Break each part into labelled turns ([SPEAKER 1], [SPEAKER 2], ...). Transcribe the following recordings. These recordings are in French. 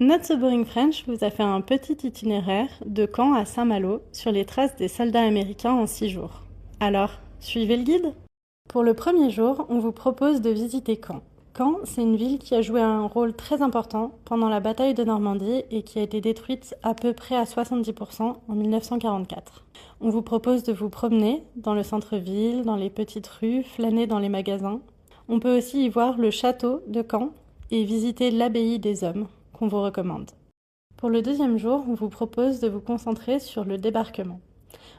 [SPEAKER 1] Not So Boring French vous a fait un petit itinéraire de Caen à Saint-Malo sur les traces des soldats américains en 6 jours. Alors, suivez le guide. Pour le premier jour, on vous propose de visiter Caen. Caen, c'est une ville qui a joué un rôle très important pendant la bataille de Normandie et qui a été détruite à peu près à 70% en 1944. On vous propose de vous promener dans le centre-ville, dans les petites rues, flâner dans les magasins. On peut aussi y voir le château de Caen et visiter l'abbaye des Hommes, qu'on vous recommande. Pour le deuxième jour, on vous propose de vous concentrer sur le débarquement.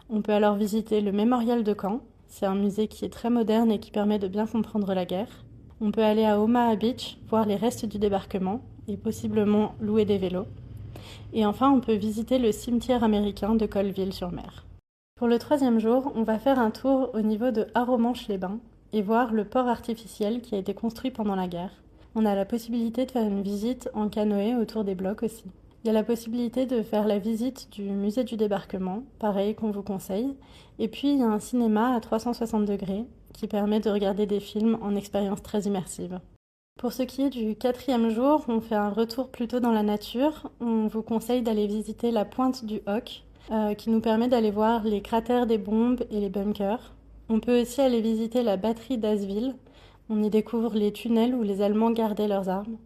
[SPEAKER 1] On peut alors visiter le mémorial de Caen. C'est un musée qui est très moderne et qui permet de bien comprendre la guerre. On peut aller à Omaha Beach, voir les restes du débarquement et possiblement louer des vélos. Et enfin, on peut visiter le cimetière américain de Colville-sur-Mer. Pour le troisième jour, on va faire un tour au niveau de Arromanches-les-Bains et voir le port artificiel qui a été construit pendant la guerre. On a la possibilité de faire une visite en canoë autour des blocs aussi. Il y a la possibilité de faire la visite du musée du débarquement, pareil qu'on vous conseille. Et puis il y a un cinéma à 360 degrés qui permet de regarder des films en expérience très immersive. Pour ce qui est du quatrième jour, on fait un retour plutôt dans la nature. On vous conseille d'aller visiter la pointe du Hoc, qui nous permet d'aller voir les cratères des bombes et les bunkers. On peut aussi aller visiter la batterie d'Asville. On y découvre les tunnels où les Allemands gardaient leurs armes.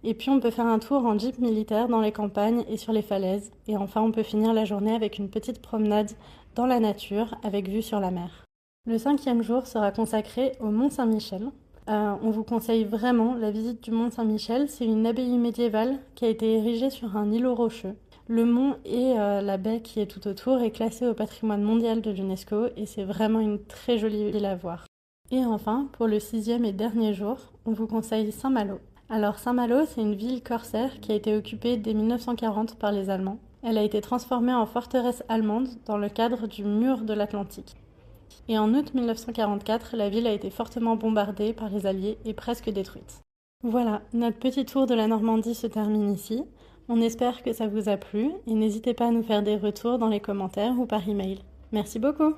[SPEAKER 1] Et puis on peut faire un tour en jeep militaire dans les campagnes et sur les falaises. Et enfin on peut finir la journée avec une petite promenade dans la nature avec vue sur la mer. Le cinquième jour sera consacré au Mont Saint-Michel. On vous conseille vraiment la visite du Mont Saint-Michel. C'est une abbaye médiévale qui a été érigée sur un îlot rocheux. Le mont et la baie qui est tout autour est classée au patrimoine mondial de l'UNESCO et c'est vraiment une très jolie ville à voir. Et enfin, pour le sixième et dernier jour, on vous conseille Saint-Malo. Alors Saint-Malo, c'est une ville corsaire qui a été occupée dès 1940 par les Allemands. Elle a été transformée en forteresse allemande dans le cadre du mur de l'Atlantique. Et en août 1944, la ville a été fortement bombardée par les Alliés et presque détruite. Voilà, notre petit tour de la Normandie se termine ici. On espère que ça vous a plu et n'hésitez pas à nous faire des retours dans les commentaires ou par email. Merci beaucoup!